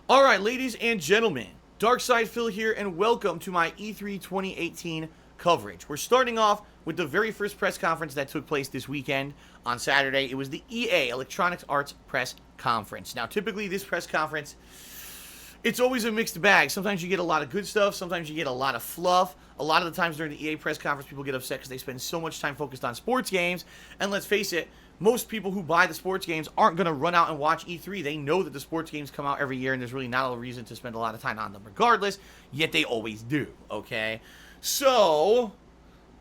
Alright, ladies and gentlemen, Darkside Phil here, and welcome to my E3 2018 coverage. We're starting off with the very first press conference that took place this weekend on Saturday. It was the EA, Electronic Arts Press Conference. Now, typically this press conference, it's always a mixed bag. Sometimes you get a lot of good stuff, sometimes you get a lot of fluff. A lot of the times during the EA press conference, people get upset because they spend so much time focused on sports games, and let's face it, most people who buy the sports games aren't going to run out and watch E3. They know that the sports games come out every year, and there's really not a reason to spend a lot of time on them regardless, yet they always do, okay? So,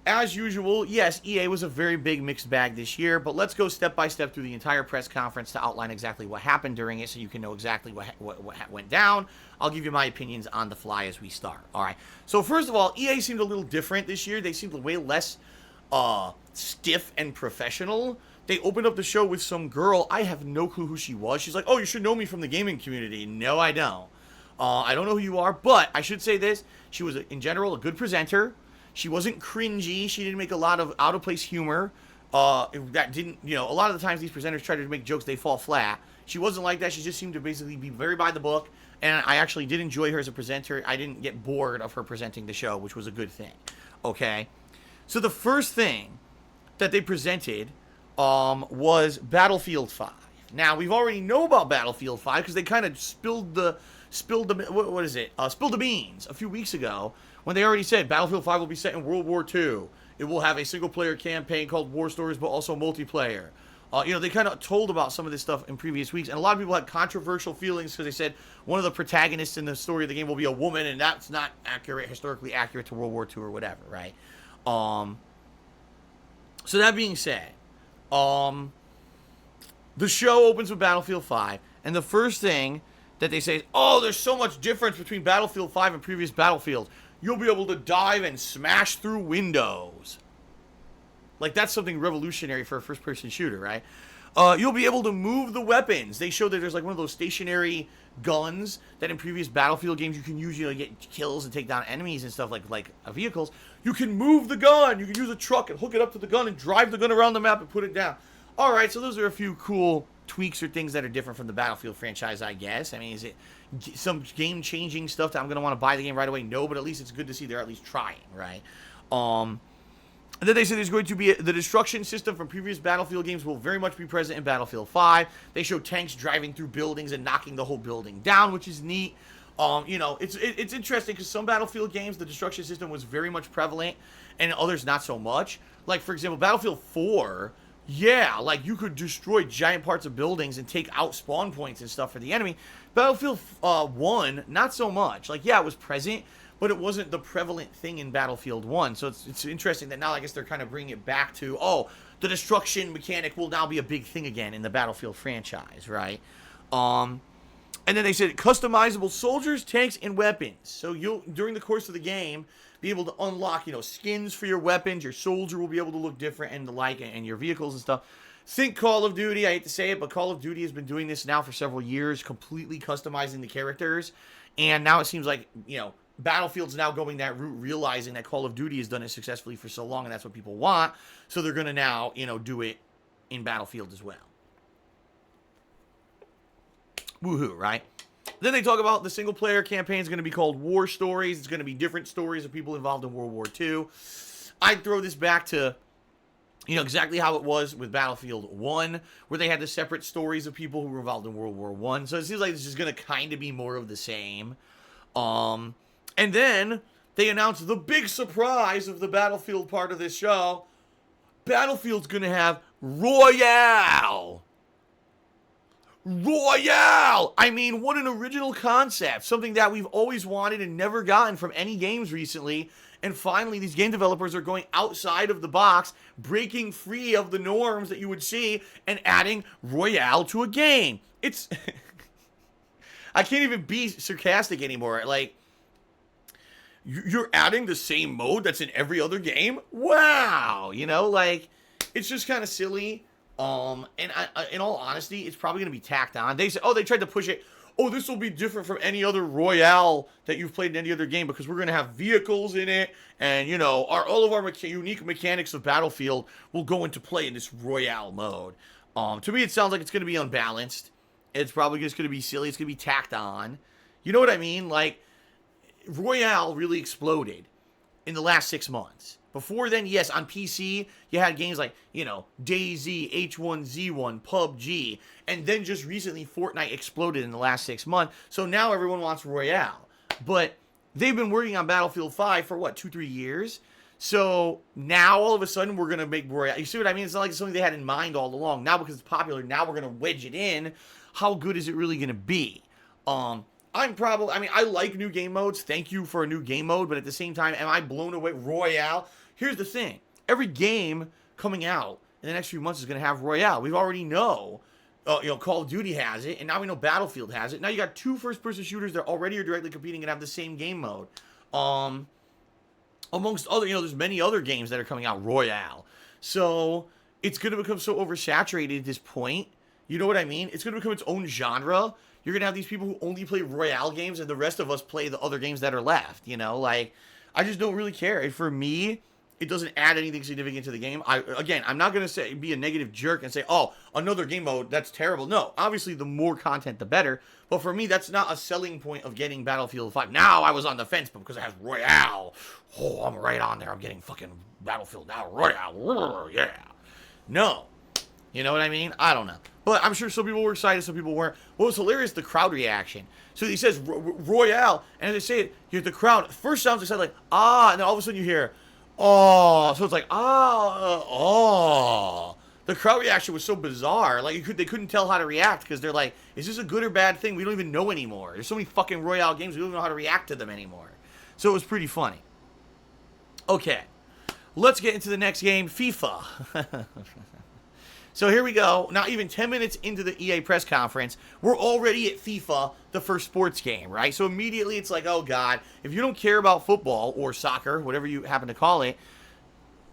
as usual, yes, EA was a very big mixed bag this year, but let's go step by step through the entire press conference to outline exactly what happened during it so you can know exactly what went down. I'll give you my opinions on the fly as we start, alright? So, first of all, EA seemed a little different this year. They seemed way less stiff and professional. They opened up the show with some girl. I have no clue who she was. She's like, oh, you should know me from the gaming community. No, I don't. I don't know who you are, but I should say this. She was, in general, a good presenter. She wasn't cringy. She didn't make a lot of out-of-place humor. That didn't, a lot of the times these presenters try to make jokes, they fall flat. She wasn't like that. She just seemed to basically be very by the book, and I actually did enjoy her as a presenter. I didn't get bored of her presenting the show, which was a good thing, okay? So the first thing that they presented was Battlefield 5. Now, we've already know about Battlefield 5 because they kind of spilled the beans a few weeks ago when they already said Battlefield 5 will be set in World War II. It will have a single-player campaign called War Stories, but also multiplayer. They kind of told about some of this stuff in previous weeks, and a lot of people had controversial feelings because they said one of the protagonists in the story of the game will be a woman, and that's not accurate, historically accurate to World War II or whatever, right? So that being said, the show opens with Battlefield 5, and the first thing that they say is, oh, there's so much difference between Battlefield 5 and previous Battlefields. You'll be able to dive and smash through windows. Like, that's something revolutionary for a first-person shooter, right? You'll be able to move the weapons. They show that there's, like, one of those stationary guns that in previous Battlefield games you can use, get kills and take down enemies and stuff like vehicles. You can move the gun. You can use a truck and hook it up to the gun and drive the gun around the map and put it down. All right, so those are a few cool tweaks or things that are different from the Battlefield franchise, I guess. I mean, is it some game-changing stuff that I'm going to want to buy the game right away? No, but at least it's good to see they're at least trying, right? And then they say there's going to be the destruction system from previous Battlefield games will very much be present in Battlefield 5. They show tanks driving through buildings and knocking the whole building down, which is neat. It's interesting because some Battlefield games, the destruction system was very much prevalent, and others not so much. Like, for example, Battlefield 4, yeah, like, you could destroy giant parts of buildings and take out spawn points and stuff for the enemy. Battlefield 1, not so much. Like, yeah, it was present, but it wasn't the prevalent thing in Battlefield 1. So it's interesting that now I guess they're kind of bringing it back to, oh, the destruction mechanic will now be a big thing again in the Battlefield franchise, right? And then they said customizable soldiers, tanks, and weapons. So you'll, during the course of the game, be able to unlock, skins for your weapons. Your soldier will be able to look different and the like, and your vehicles and stuff. Think Call of Duty. I hate to say it, but Call of Duty has been doing this now for several years, completely customizing the characters. And now it seems like, Battlefield's now going that route, realizing that Call of Duty has done it successfully for so long, and that's what people want. So they're going to now, do it in Battlefield as well. Woohoo, right? Then they talk about the single-player campaign is going to be called War Stories. It's going to be different stories of people involved in World War II. I'd throw this back to, exactly how it was with Battlefield 1, where they had the separate stories of people who were involved in World War I. So it seems like this is going to kind of be more of the same. And then they announced the big surprise of the Battlefield part of this show. Battlefield's going to have Royale. Royale! I mean, what an original concept. Something that we've always wanted and never gotten from any games recently. And finally, these game developers are going outside of the box, breaking free of the norms that you would see, and adding Royale to a game. It's... I can't even be sarcastic anymore. Like, you're adding the same mode that's in every other game? Wow! It's just kind of silly. And in all honesty, it's probably going to be tacked on. They said, they tried to push it. Oh, this will be different from any other Royale that you've played in any other game because we're going to have vehicles in it. And, all of our unique mechanics of Battlefield will go into play in this Royale mode. To me, it sounds like it's going to be unbalanced. It's probably just going to be silly. It's going to be tacked on. You know what I mean? Like, Royale really exploded in the last 6 months. Before then, yes, on PC, you had games like, DayZ, H1Z1, PUBG, and then just recently, Fortnite exploded in the last 6 months, so now everyone wants Royale. But they've been working on Battlefield 5 for, 2-3 years? So now, all of a sudden, we're going to make Royale. You see what I mean? It's not like it's something they had in mind all along. Now, because it's popular, now we're going to wedge it in. How good is it really going to be? I like new game modes. Thank you for a new game mode. But at the same time, am I blown away? Royale? Here's the thing. Every game coming out in the next few months is going to have Royale. We already know, Call of Duty has it. And now we know Battlefield has it. Now you got 2 first-person shooters that already are directly competing and have the same game mode. Amongst other, there's many other games that are coming out, Royale. So it's going to become so oversaturated at this point. You know what I mean? It's going to become its own genre. You're going to have these people who only play Royale games and the rest of us play the other games that are left, I just don't really care. And for me, it doesn't add anything significant to the game. I'm not going to be a negative jerk and say, oh, another game mode, that's terrible. No, obviously the more content, the better. But for me, that's not a selling point of getting Battlefield 5. Now I was on the fence, but because it has Royale, oh, I'm right on there. I'm getting fucking Battlefield now, Royale, yeah. No. You know what I mean? I don't know. But I'm sure some people were excited, some people weren't. What was hilarious, the crowd reaction. So he says Royale, and as I say it, you hear the crowd. First sounds they said like, ah, and then all of a sudden you hear, oh. So it's like, oh. The crowd reaction was so bizarre. Like, they couldn't tell how to react because they're like, is this a good or bad thing? We don't even know anymore. There's so many fucking Royale games, we don't know how to react to them anymore. So it was pretty funny. Okay. Let's get into the next game, FIFA. So here we go. Not even 10 minutes into the EA press conference, we're already at FIFA, the first sports game, right? So immediately it's like, oh God, if you don't care about football or soccer, whatever you happen to call it,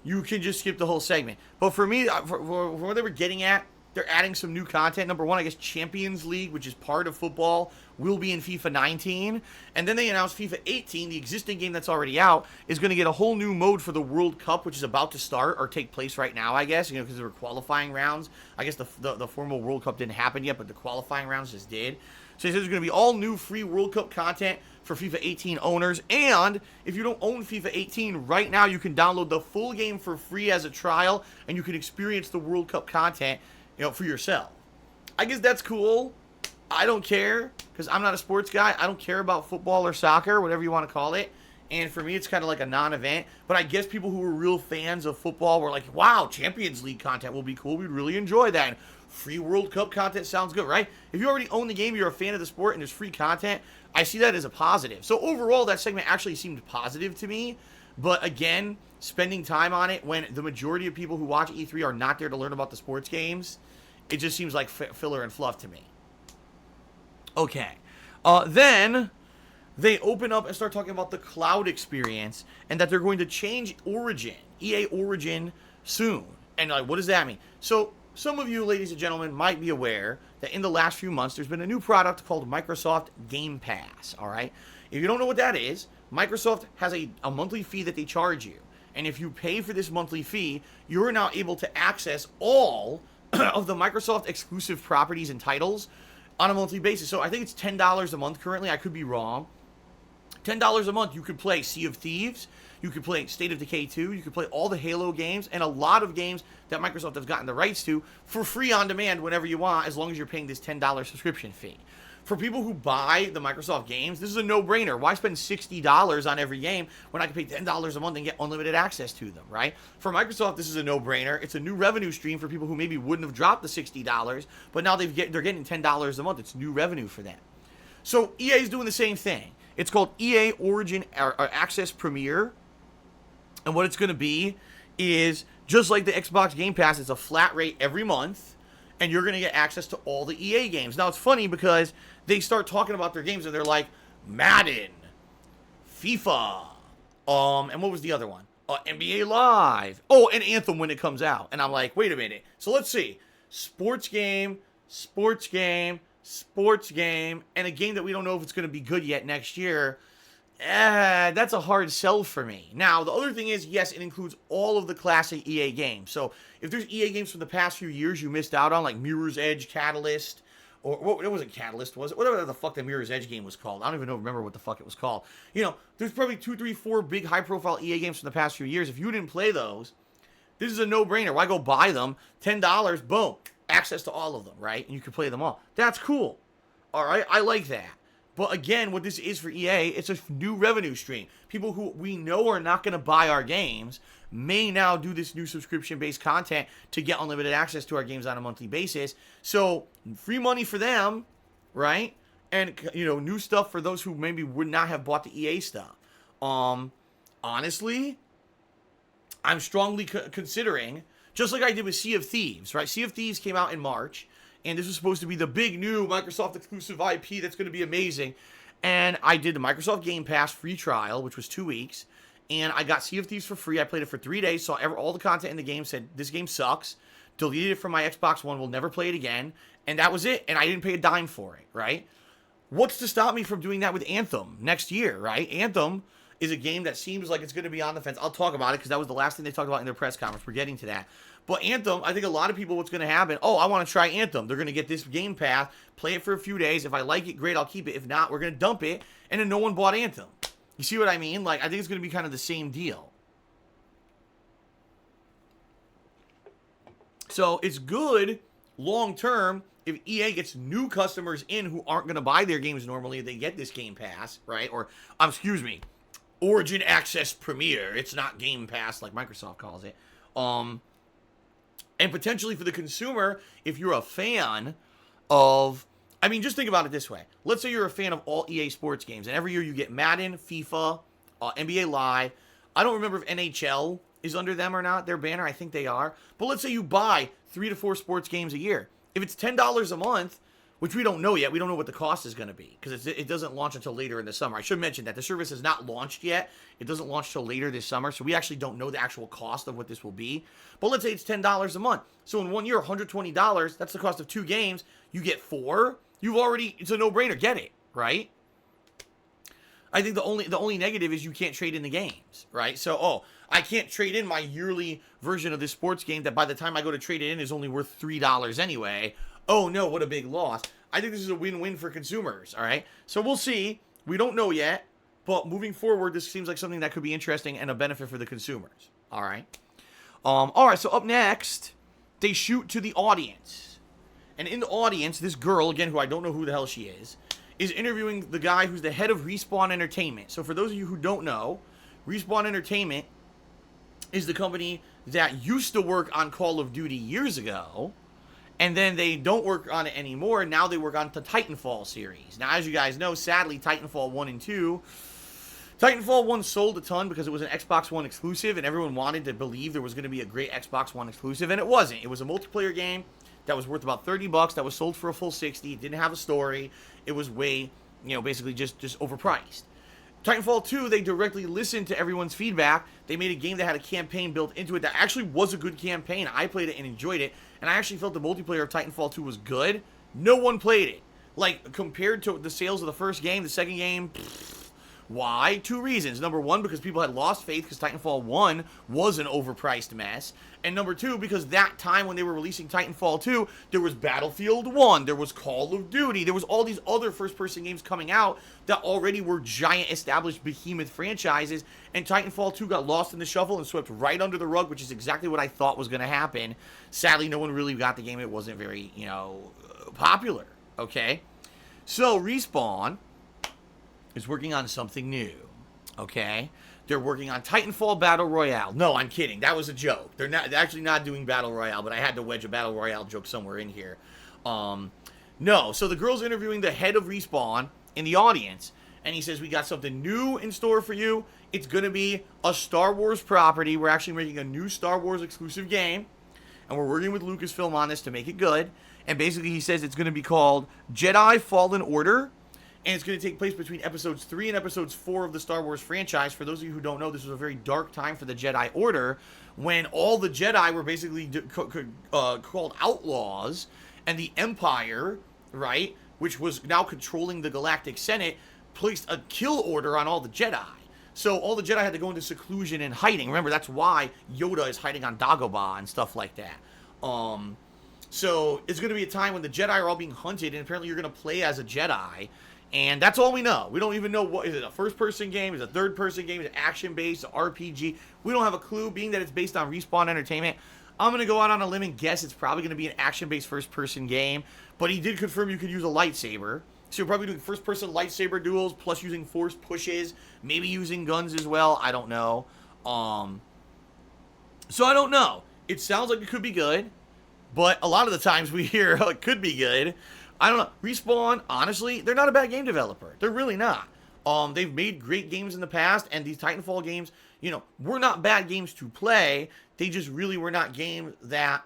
you can just skip the whole segment. But for me, for what they were getting at, they're adding some new content. Number one, I guess Champions League, which is part of football, will be in FIFA 19. And then they announced FIFA 18, the existing game that's already out, is going to get a whole new mode for the World Cup, which is about to start or take place right now, I guess, because there were qualifying rounds. I guess the formal World Cup didn't happen yet, but the qualifying rounds just did. So he says there's going to be all new free World Cup content for FIFA 18 owners. And if you don't own FIFA 18 right now, you can download the full game for free as a trial, and you can experience the World Cup content for yourself. I guess that's cool. I don't care, because I'm not a sports guy. I don't care about football or soccer, whatever you want to call it. And for me, it's kind of like a non-event. But I guess people who are real fans of football were like, wow, Champions League content will be cool. We'd really enjoy that. And free World Cup content sounds good, right? If you already own the game, you're a fan of the sport, and there's free content, I see that as a positive. So overall, that segment actually seemed positive to me. But again, spending time on it when the majority of people who watch E3 are not there to learn about the sports games, it just seems like filler and fluff to me. Okay. Then they open up and start talking about the cloud experience and that they're going to change Origin, EA Origin, soon. And like, what does that mean? So some of you, ladies and gentlemen, might be aware that in the last few months, there's been a new product called Microsoft Game Pass, all right? If you don't know what that is, Microsoft has a monthly fee that they charge you. And if you pay for this monthly fee, you're now able to access all of the Microsoft exclusive properties and titles on a monthly basis. So I think it's $10 a month currently. I could be wrong. $10 a month, you could play Sea of Thieves, you could play State of Decay 2, you could play all the Halo games, and a lot of games that Microsoft has gotten the rights to for free on demand whenever you want, as long as you're paying this $10 subscription fee. For people who buy the Microsoft games, this is a no-brainer. Why spend $60 on every game when I can pay $10 a month and get unlimited access to them, right? For Microsoft, this is a no-brainer. It's a new revenue stream for people who maybe wouldn't have dropped the $60, but now they're getting $10 a month. It's new revenue for them. So EA is doing the same thing. It's called EA Origin or Access Premier, and what it's going to be is just like the Xbox Game Pass. It's a flat rate every month, and you're going to get access to all the EA games. Now, it's funny because they start talking about their games, and they're like, Madden, FIFA, and what was the other one? NBA Live. Oh, and Anthem when it comes out. And I'm like, wait a minute. So let's see. Sports game, sports game, sports game, and a game that we don't know if it's going to be good yet next year. That's a hard sell for me. Now, the other thing is, yes, it includes all of the classic EA games. So if there's EA games from the past few years you missed out on, like Mirror's Edge, Catalyst, or what, it wasn't Catalyst, was it? Whatever the fuck the Mirror's Edge game was called. I don't even remember what the fuck it was called. You know, there's probably 2, 3, 4 big high-profile EA games from the past few years. If you didn't play those, this is a no-brainer. Why go buy them? $10, boom, access to all of them, right? And you can play them all. That's cool. All right, I like that. But again, what this is for EA, it's a new revenue stream. People who we know are not going to buy our games may now do this new subscription-based content to get unlimited access to our games on a monthly basis. So, free money for them, right? And, you know, new stuff for those who maybe would not have bought the EA stuff. Honestly, I'm strongly considering, just like I did with Sea of Thieves, right? Sea of Thieves came out in March, and this was supposed to be the big new Microsoft exclusive IP that's going to be amazing. And I did the Microsoft Game Pass free trial, which was 2 weeks. And I got Sea of Thieves for free. I played it for 3 days, saw all the content in the game, said, this game sucks. Deleted it from my Xbox One, will never play it again. And that was it. And I didn't pay a dime for it, right? What's to stop me from doing that with Anthem next year, right? Anthem is a game that seems like it's going to be on the fence. I'll talk about it because that was the last thing they talked about in their press conference. We're getting to that. But Anthem, I think a lot of people, what's going to happen, oh, I want to try Anthem. They're going to get this Game Pass, play it for a few days. If I like it, great, I'll keep it. If not, we're going to dump it. And then no one bought Anthem. You see what I mean? Like, I think it's going to be kind of the same deal. So it's good long term if EA gets new customers in who aren't going to buy their games normally if they get this Game Pass, right? Or, excuse me, Origin Access Premier. It's not Game Pass like Microsoft calls it. And potentially for the consumer, if you're a fan of, I mean, just think about it this way. Let's say you're a fan of all EA sports games, and every year you get Madden, FIFA, NBA Live. I don't remember if NHL is under them or not, their banner. I think they are. But let's say you buy 3 to 4 sports games a year. If it's $10 a month, which we don't know yet, we don't know what the cost is going to be because it doesn't launch until later in the summer. I should mention that the service is not launched yet. It doesn't launch till later this summer, so we actually don't know the actual cost of what this will be. But let's say it's $10 a month. So in 1 year, $120, that's the cost of 2 games. You get 4. It's a no-brainer. Get it, right? I think the only negative is you can't trade in the games, right? So, I can't trade in my yearly version of this sports game that by the time I go to trade it in is only worth $3 anyway. Oh no, what a big loss. I think this is a win-win for consumers, all right? So we'll see. We don't know yet, but moving forward, this seems like something that could be interesting and a benefit for the consumers, all right? All right, so up next, they shoot to the audience. And in the audience, this girl, again, who I don't know who the hell she is interviewing the guy who's the head of Respawn Entertainment. So for those of you who don't know, Respawn Entertainment is the company that used to work on Call of Duty years ago, and then they don't work on it anymore. Now they work on the Titanfall series. Now, as you guys know, sadly, Titanfall 1 and 2, Titanfall 1 sold a ton because it was an Xbox One exclusive, and everyone wanted to believe there was going to be a great Xbox One exclusive, and it wasn't. It was a multiplayer game that was worth about $30, that was sold for a full $60. It didn't have a story. It was way, basically just overpriced. Titanfall 2, they directly listened to everyone's feedback. They made a game that had a campaign built into it that actually was a good campaign. I played it and enjoyed it, and I actually felt the multiplayer of Titanfall 2 was good. No one played it. Like, compared to the sales of the first game, the second game, why? 2 reasons. Number 1, because people had lost faith because Titanfall 1 was an overpriced mess. And number 2, because that time when they were releasing Titanfall 2, there was Battlefield 1, there was Call of Duty, there was all these other first-person games coming out that already were giant established behemoth franchises, and Titanfall 2 got lost in the shuffle and swept right under the rug, which is exactly what I thought was going to happen. Sadly, no one really got the game. It wasn't very, popular, okay? So, Respawn is working on something new, okay? They're working on Titanfall Battle Royale. No, I'm kidding. That was a joke. They're actually not doing Battle Royale, but I had to wedge a Battle Royale joke somewhere in here. No, so the girl's interviewing the head of Respawn in the audience, and he says, we got something new in store for you. It's going to be a Star Wars property. We're actually making a new Star Wars exclusive game, and we're working with Lucasfilm on this to make it good. And basically he says it's going to be called Jedi Fallen Order, and it's going to take place between episodes 3 and episodes 4 of the Star Wars franchise. For those of you who don't know, this was a very dark time for the Jedi Order, when all the Jedi were basically called outlaws, and the Empire, right, which was now controlling the Galactic Senate, placed a kill order on all the Jedi. So all the Jedi had to go into seclusion and hiding. Remember, that's why Yoda is hiding on Dagobah and stuff like that. So it's going to be a time when the Jedi are all being hunted, and apparently you're going to play as a Jedi. And that's all we know. We don't even know what is it, a first-person game, is it a third-person game, is it action-based, RPG. We don't have a clue, being that it's based on Respawn Entertainment. I'm going to go out on a limb and guess it's probably going to be an action-based first-person game. But he did confirm you could use a lightsaber. So you're probably doing first-person lightsaber duels, plus using force pushes, maybe using guns as well. I don't know. So I don't know. It sounds like it could be good. But a lot of the times we hear, oh, it could be good. I don't know. Respawn, honestly, they're not a bad game developer. They're really not. They've made great games in the past, and these Titanfall games, were not bad games to play. They just really were not games that,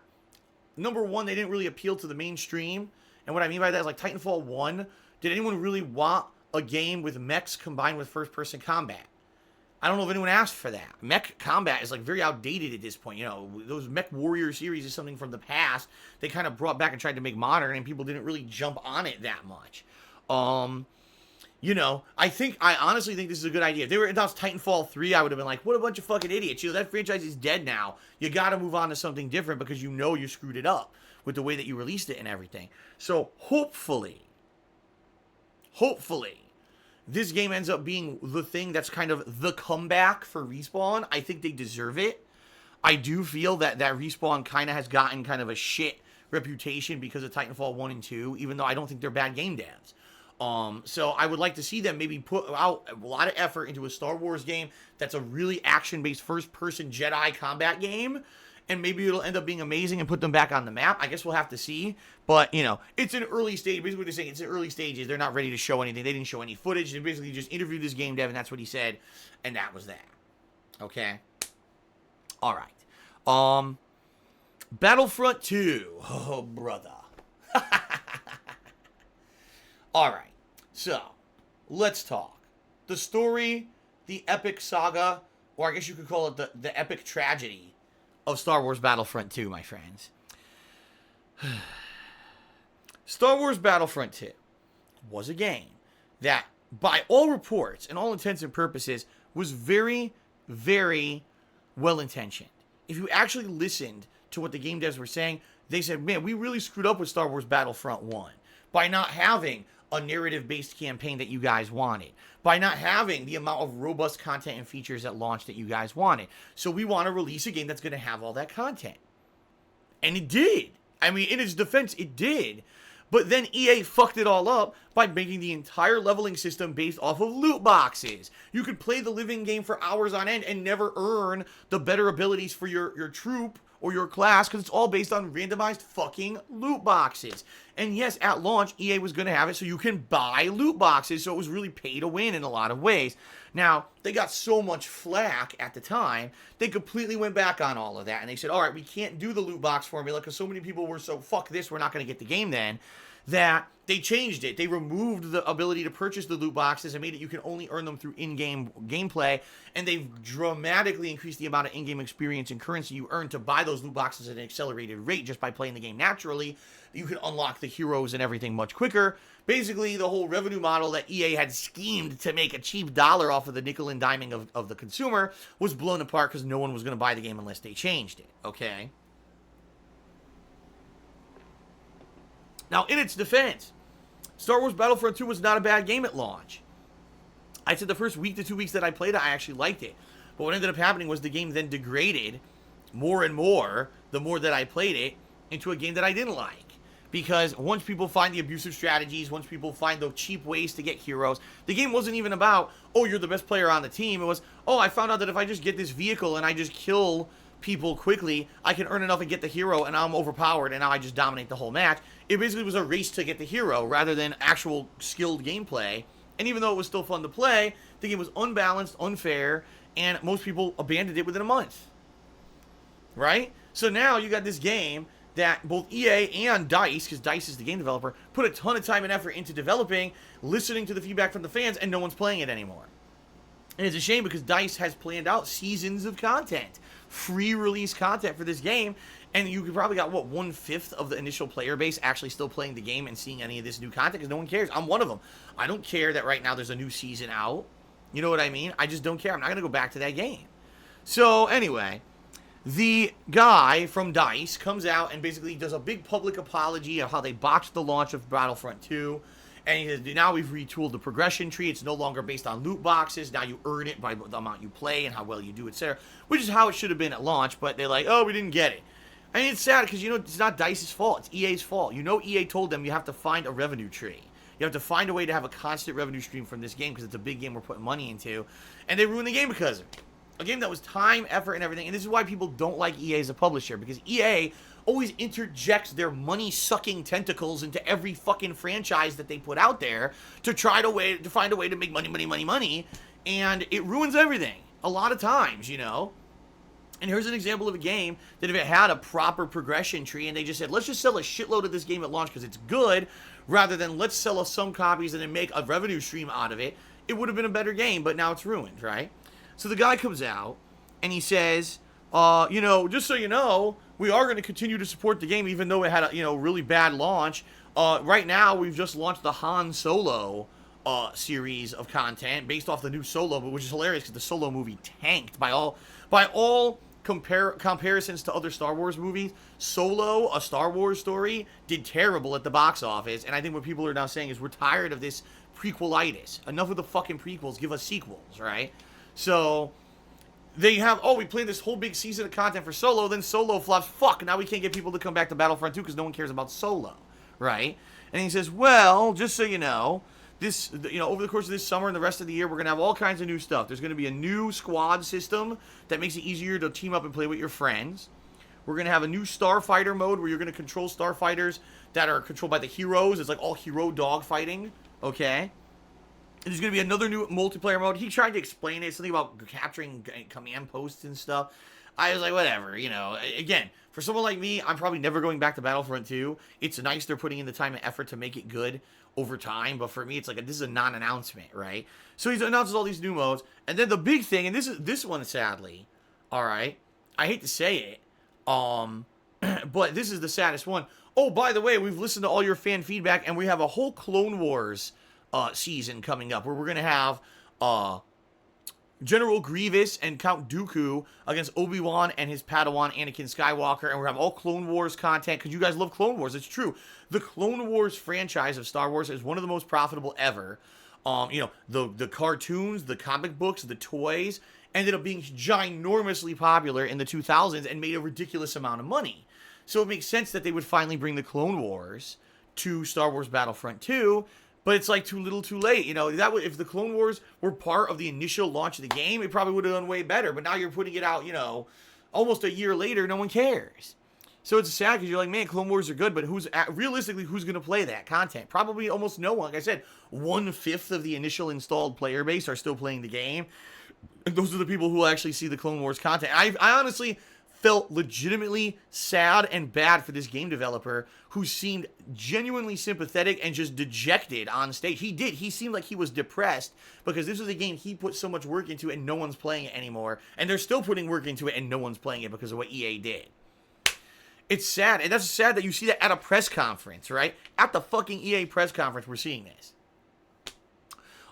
number one, they didn't really appeal to the mainstream. And what I mean by that is, like, Titanfall 1, did anyone really want a game with mechs combined with first-person combat? I don't know if anyone asked for that. Mech combat is, like, very outdated at this point. Those Mech Warrior series is something from the past they kind of brought back and tried to make modern, and people didn't really jump on it that much. I honestly think this is a good idea. If they were announced Titanfall 3, I would have been like, what a bunch of fucking idiots. That franchise is dead now. You got to move on to something different because you screwed it up with the way that you released it and everything. So, hopefully, this game ends up being the thing that's kind of the comeback for Respawn. I think they deserve it. I do feel that Respawn kind of has gotten kind of a shit reputation because of Titanfall 1 and 2, even though I don't think they're bad game devs. So I would like to see them maybe put out a lot of effort into a Star Wars game that's a really action-based first-person Jedi combat game, and maybe it'll end up being amazing and put them back on the map. I guess we'll have to see. But, it's an early stage. Basically what they're saying, it's in early stages. They're not ready to show anything. They didn't show any footage. They basically just interviewed this game dev, and that's what he said. And that was that. Okay? All right. Battlefront 2. Oh, brother. All right. So, let's talk. The story, the epic saga, or I guess you could call it the epic tragedy of Star Wars Battlefront 2, my friends. Star Wars Battlefront 2 was a game that, by all reports and all intents and purposes, was very, very well-intentioned. If you actually listened to what the game devs were saying, they said, man, we really screwed up with Star Wars Battlefront 1 by not having a narrative-based campaign that you guys wanted, by not having the amount of robust content and features at launch that you guys wanted. So we want to release a game that's going to have all that content. And it did. I mean, in its defense, it did. But then EA fucked it all up by making the entire leveling system based off of loot boxes. You could play the living game for hours on end and never earn the better abilities for your troop or your class, because it's all based on randomized fucking loot boxes. And yes, at launch, EA was going to have it so you can buy loot boxes, so it was really pay to win in a lot of ways. Now, they got so much flack at the time, they completely went back on all of that, and they said, all right, we can't do the loot box formula, because so many people were so, fuck this, we're not going to get the game then, that they changed it. They removed the ability to purchase the loot boxes and made it you can only earn them through in-game gameplay, and they've dramatically increased the amount of in-game experience and currency you earn to buy those loot boxes at an accelerated rate just by playing the game naturally. You can unlock the heroes and everything much quicker. Basically, the whole revenue model that EA had schemed to make a cheap dollar off of the nickel and diming of the consumer was blown apart because no one was going to buy the game unless they changed it, okay? Now, in its defense, Star Wars Battlefront 2 was not a bad game at launch. I said the first week to 2 weeks that I played it, I actually liked it. But what ended up happening was the game then degraded more and more the more that I played it into a game that I didn't like. Because once people find the abusive strategies, once people find the cheap ways to get heroes, the game wasn't even about, oh, you're the best player on the team. It was, oh, I found out that if I just get this vehicle and I just kill people quickly, I can earn enough and get the hero, and I'm overpowered, and now I just dominate the whole match. It basically was a race to get the hero rather than actual skilled gameplay. And even though it was still fun to play, the game was unbalanced, unfair, and most people abandoned it within a month. Right? So now you got this game that both EA and DICE, because DICE is the game developer, put a ton of time and effort into developing, listening to the feedback from the fans, and no one's playing it anymore. And it's a shame because DICE has planned out seasons of content, free release content for this game, and you probably got, what, 1/5 of the initial player base actually still playing the game and seeing any of this new content because no one cares. I'm one of them. I don't care that right now there's a new season out. You know what I mean? I just don't care. I'm not going to go back to that game. So, anyway, the guy from DICE comes out and basically does a big public apology of how they botched the launch of Battlefront 2. And he says, now we've retooled the progression tree. It's no longer based on loot boxes. Now you earn it by the amount you play and how well you do, etc. Which is how it should have been at launch, but they're like, oh, we didn't get it. I mean, it's sad because, it's not DICE's fault. It's EA's fault. EA told them you have to find a revenue tree. You have to find a way to have a constant revenue stream from this game because it's a big game we're putting money into. And they ruined the game because of it. A game that was time, effort, and everything. And this is why people don't like EA as a publisher, because EA always interjects their money-sucking tentacles into every fucking franchise that they put out there to try to find a way to make money, and it ruins everything a lot of times, And here's an example of a game that if it had a proper progression tree and they just said, let's just sell a shitload of this game at launch because it's good, rather than let's sell us some copies and then make a revenue stream out of it, it would have been a better game, but now it's ruined, right? So the guy comes out and he says, just so you know, we are going to continue to support the game even though it had a, really bad launch. Right now, we've just launched the Han Solo series of content based off the new Solo, which is hilarious because the Solo movie tanked by all comparisons to other Star Wars movies. Solo, a Star Wars story, did terrible at the box office, and I think what people are now saying is we're tired of this prequelitis. Enough of the fucking prequels. Give us sequels, right? So they have, we played this whole big season of content for Solo, then Solo flops. Fuck, now we can't get people to come back to Battlefront 2 because no one cares about Solo, right? And he says, well, just so you know, this, over the course of this summer and the rest of the year, we're going to have all kinds of new stuff. There's going to be a new squad system that makes it easier to team up and play with your friends. We're going to have a new Starfighter mode where you're going to control Starfighters that are controlled by the heroes. It's like all hero dogfighting, okay? And there's going to be another new multiplayer mode. He tried to explain it, something about capturing command posts and stuff. I was like, whatever, Again, for someone like me, I'm probably never going back to Battlefront 2. It's nice they're putting in the time and effort to make it good over time, but for me, it's like, this is a non-announcement, right? So he announces all these new modes, and then the big thing, and this one, sadly, all right, I hate to say it, but this is the saddest one. Oh, by the way, we've listened to all your fan feedback, and we have a whole Clone Wars season coming up where we're going to have General Grievous and Count Dooku against Obi-Wan and his Padawan Anakin Skywalker, and we're going to have all Clone Wars content because you guys love Clone Wars. It's true. The Clone Wars franchise of Star Wars is one of the most profitable ever. The cartoons, the comic books, the toys ended up being ginormously popular in the 2000s and made a ridiculous amount of money. So it makes sense that they would finally bring the Clone Wars to Star Wars Battlefront 2. But it's like too little, too late. That would, if the Clone Wars were part of the initial launch of the game, it probably would have done way better. But now you're putting it out, almost a year later. No one cares. So it's sad because you're like, man, Clone Wars are good, but realistically, who's going to play that content? Probably almost no one. Like I said, 1/5 of the initial installed player base are still playing the game. And those are the people who will actually see the Clone Wars content. I honestly felt legitimately sad and bad for this game developer who seemed genuinely sympathetic and just dejected on stage. He seemed like he was depressed because this was a game he put so much work into and no one's playing it anymore. And they're still putting work into it and no one's playing it because of what EA did. It's sad. And that's sad that you see that at a press conference, right? At the fucking EA press conference, we're seeing this.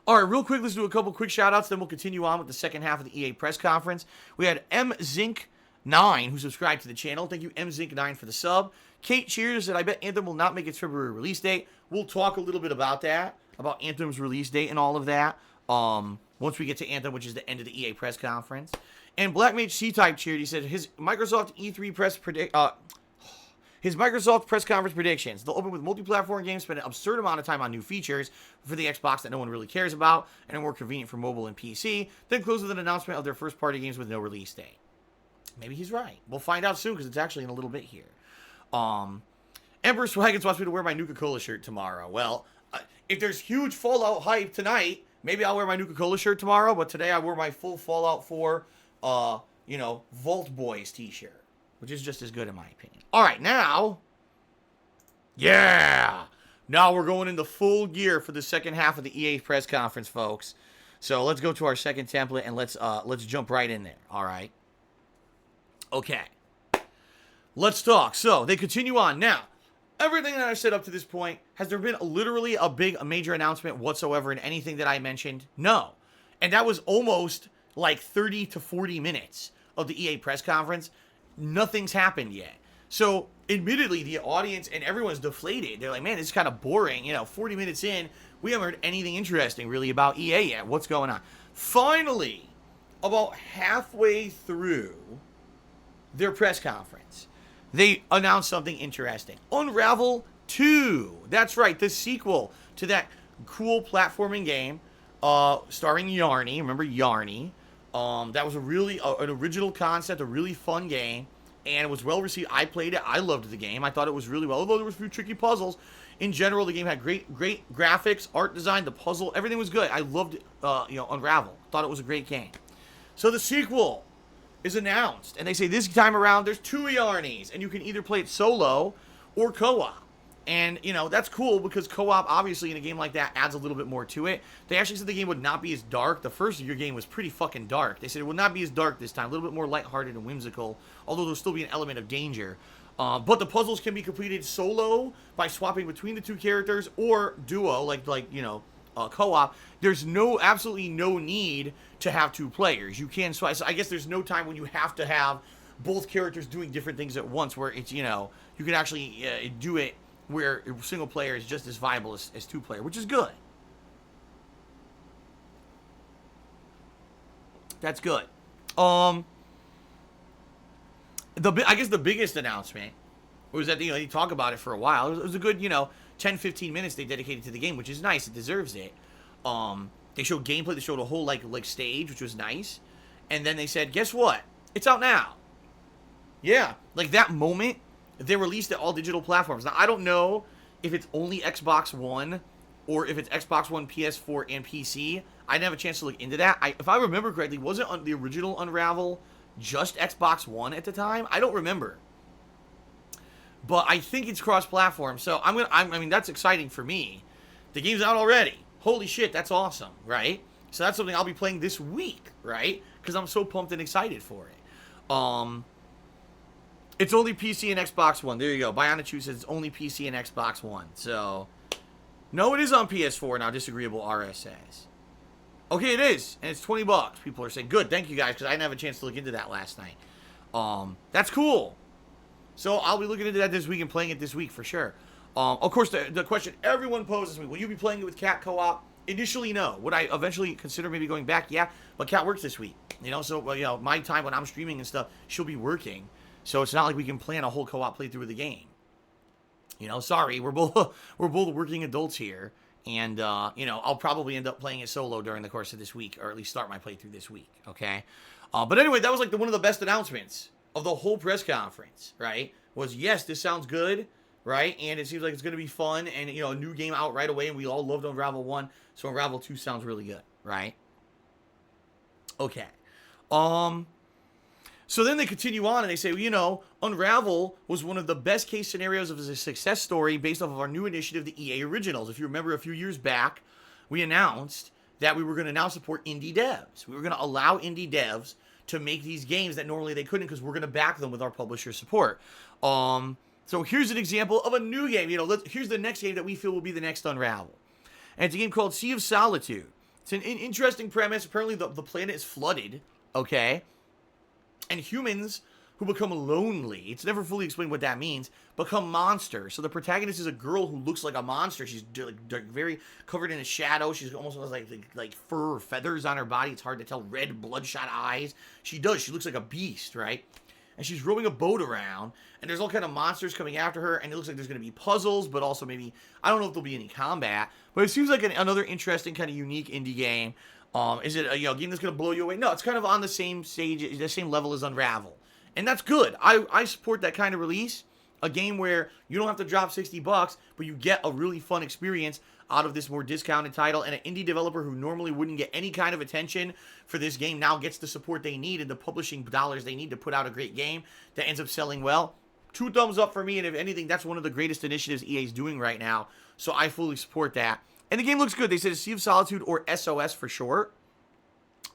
All right, real quick, let's do a couple quick shout-outs, then we'll continue on with the second half of the EA press conference. We had MZink9, who subscribed to the channel. Thank you, MZink9, for the sub. Kate Cheers said, I bet Anthem will not make its February release date. We'll talk a little bit about that, about Anthem's release date and all of that, once we get to Anthem, which is the end of the EA press conference. And Blackmage C-Type cheered. He said his Microsoft E3 his Microsoft press conference predictions. They'll open with multi-platform games, spend an absurd amount of time on new features for the Xbox that no one really cares about, and are more convenient for mobile and PC, then close with an announcement of their first-party games with no release date. Maybe he's right. We'll find out soon, because it's actually in a little bit here. Emperor Swaggins wants me to wear my Nuka-Cola shirt tomorrow. Well, if there's huge Fallout hype tonight, maybe I'll wear my Nuka-Cola shirt tomorrow, but today I wore my full Fallout 4, Vault Boys t-shirt, which is just as good in my opinion. All right, now we're going into full gear for the second half of the EA press conference, folks. So let's go to our second template and let's jump right in there. All right. Okay. Let's talk. So they continue on now. Everything that I've said up to this point, has there been literally a major announcement whatsoever in anything that I mentioned? No. And that was almost like 30 to 40 minutes of the EA press conference. nothing's happened yet. So, admittedly, the audience and everyone's deflated. They're like, man, this is kind of boring. 40 minutes in, we haven't heard anything interesting really about EA yet. What's going on? Finally, about halfway through their press conference, they announced something interesting. Unravel 2. That's right, the sequel to that cool platforming game starring Yarny. Remember Yarny? That was an original concept, a really fun game, and it was well received. I played it. I loved the game. I thought it was really well, although there was a few tricky puzzles. In general, the game had great graphics, art design, the puzzle, everything was good. I loved Unravel. Thought it was a great game. So the sequel is announced, and they say this time around there's 2 Yarnies, and you can either play it solo or co-op. And, that's cool because co-op, obviously, in a game like that adds a little bit more to it. They actually said the game would not be as dark. The first of your game was pretty fucking dark. They said it would not be as dark this time, a little bit more lighthearted and whimsical, although there'll still be an element of danger. But the puzzles can be completed solo by swapping between the 2 characters or duo, like co-op. There's absolutely no need to have 2 players. You can swap. So I guess there's no time when you have to have both characters doing different things at once, where it's, you can actually do it where single player is just as viable as 2-player, which is good. That's good. I guess the biggest announcement was that they talk about it for a while. It was a good 10-15 minutes they dedicated to the game, which is nice. It deserves it. They showed gameplay. They showed a whole like stage, which was nice. And then they said, guess what? It's out now. Yeah, like that moment. They released it all digital platforms. Now, I don't know if it's only Xbox One or if it's Xbox One, PS4, and PC. I didn't have a chance to look into that. If I remember correctly, wasn't the original Unravel just Xbox One at the time? I don't remember. But I think it's cross-platform, so I mean, that's exciting for me. The game's out already. Holy shit, that's awesome, right? So that's something I'll be playing this week, right? Because I'm so pumped and excited for it. It's only PC and Xbox One. There you go. Bionichu says it's only PC and Xbox One. So, no, it is on PS4 now. Disagreeable RS says. Okay, it is. And it's $20. People are saying, good, thank you guys, because I didn't have a chance to look into that last night. That's cool. So, I'll be looking into that this week and playing it this week for sure. Of course, the question everyone poses me, will you be playing it with Kat co-op? Initially, no. Would I eventually consider maybe going back? Yeah. But Kat works this week. So, my time when I'm streaming and stuff, she'll be working. So it's not like we can plan a whole co-op playthrough of the game. Sorry, we're both working adults here, and I'll probably end up playing it solo during the course of this week, or at least start my playthrough this week. Okay, but anyway, that was like one of the best announcements of the whole press conference. Right? Was yes, this sounds good, right? And it seems like it's going to be fun, and a new game out right away, and we all loved Unravel 1, so Unravel 2 sounds really good, right? Okay, So then they continue on and they say, Unravel was one of the best case scenarios of a success story based off of our new initiative, the EA Originals. If you remember a few years back, we announced that we were going to now support indie devs. We were going to allow indie devs to make these games that normally they couldn't because we're going to back them with our publisher support. So here's an example of a new game. Here's the next game that we feel will be the next Unravel. And it's a game called Sea of Solitude. It's an interesting premise. Apparently the planet is flooded, okay? And humans who become lonely, it's never fully explained what that means, become monsters. So the protagonist is a girl who looks like a monster. She's very covered in a shadow. She's almost like fur or feathers on her body. It's hard to tell. Red, bloodshot eyes. She looks like a beast, right? And she's rowing a boat around, and there's all kind of monsters coming after her, and it looks like there's going to be puzzles, but also maybe, I don't know if there'll be any combat, but it seems like another interesting kind of unique indie game. Is it a game that's going to blow you away? No, it's kind of on the same stage, the same level as Unravel. And that's good. I support that kind of release. A game where you don't have to drop $60, but you get a really fun experience out of this more discounted title. And an indie developer who normally wouldn't get any kind of attention for this game now gets the support they need and the publishing dollars they need to put out a great game that ends up selling well. 2 thumbs up for me. And if anything, that's one of the greatest initiatives EA is doing right now. So I fully support that. And the game looks good. They said Sea of Solitude, or SOS for short.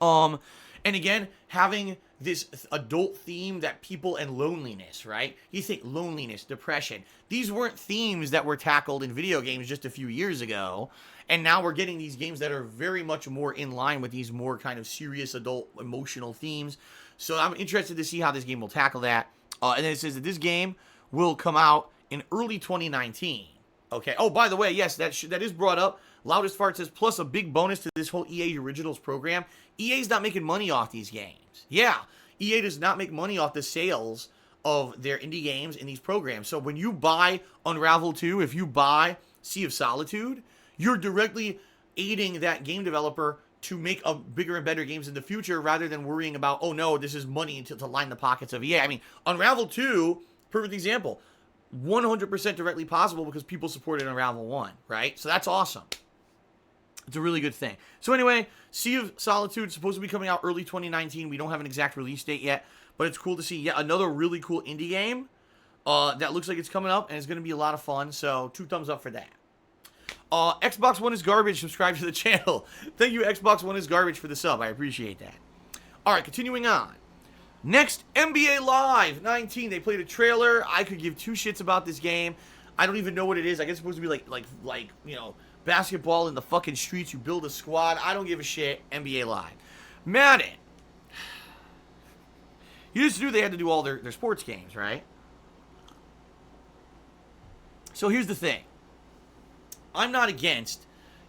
And again, having this adult theme, that people and loneliness, right? You think loneliness, depression. These weren't themes that were tackled in video games just a few years ago. And now we're getting these games that are very much more in line with these more kind of serious adult emotional themes. So I'm interested to see how this game will tackle that. And then it says that this game will come out in early 2019. Okay. Oh, by the way, yes, that is brought up. Loudest Fart says, plus a big bonus to this whole EA Originals program. EA's not making money off these games. Yeah, EA does not make money off the sales of their indie games in these programs. So when you buy Unravel 2, if you buy Sea of Solitude, you're directly aiding that game developer to make a bigger and better games in the future rather than worrying about, oh no, this is money to line the pockets of EA. I mean, Unravel 2, perfect example, 100% directly possible because people supported Unravel 1, right? So that's awesome. It's a really good thing. So anyway, Sea of Solitude is supposed to be coming out early 2019. We don't have an exact release date yet, but it's cool to see yet another really cool indie game that looks like it's coming up, and it's going to be a lot of fun. So 2 thumbs up for that. Xbox One is garbage. Subscribe to the channel. Thank you, Xbox One is garbage, for the sub. I appreciate that. All right, continuing on. Next, NBA Live 19. They played a trailer. I could give 2 shits about this game. I don't even know what it is. I guess it's supposed to be like you know, basketball in the fucking streets. You build a squad. I don't give a shit. NBA Live. Madden. You just knew they had to do all their sports games, right? So here's the thing. I'm not against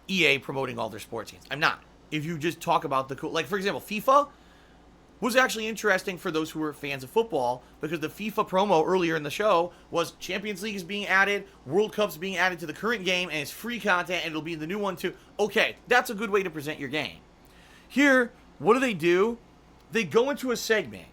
EA promoting all their sports games. I'm not. If you just talk about the cool... Like, for example, FIFA was actually interesting for those who were fans of football because the FIFA promo earlier in the show was Champions League is being added, World Cup's being added to the current game, and it's free content, and it'll be in the new one too. Okay, that's a good way to present your game. Here, what do? They go into a segment,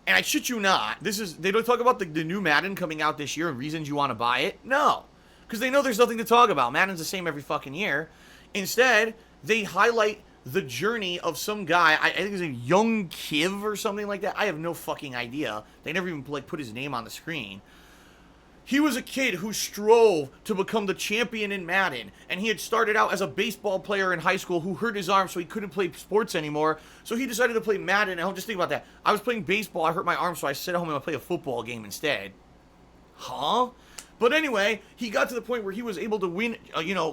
and I shit you not, they don't talk about the new Madden coming out this year and reasons you want to buy it. No. Because they know there's nothing to talk about. Madden's the same every fucking year. Instead, they highlight the journey of some guy. I think his name is Young Kiv or something like that. I have no fucking idea. They never even put his name on the screen. He was a kid who strove to become the champion in Madden. And he had started out as a baseball player in high school who hurt his arm so he couldn't play sports anymore. So he decided to play Madden. And just think about that. I was playing baseball. I hurt my arm, so I sat at home and I play a football game instead. Huh? But anyway, he got to the point where he was able to win,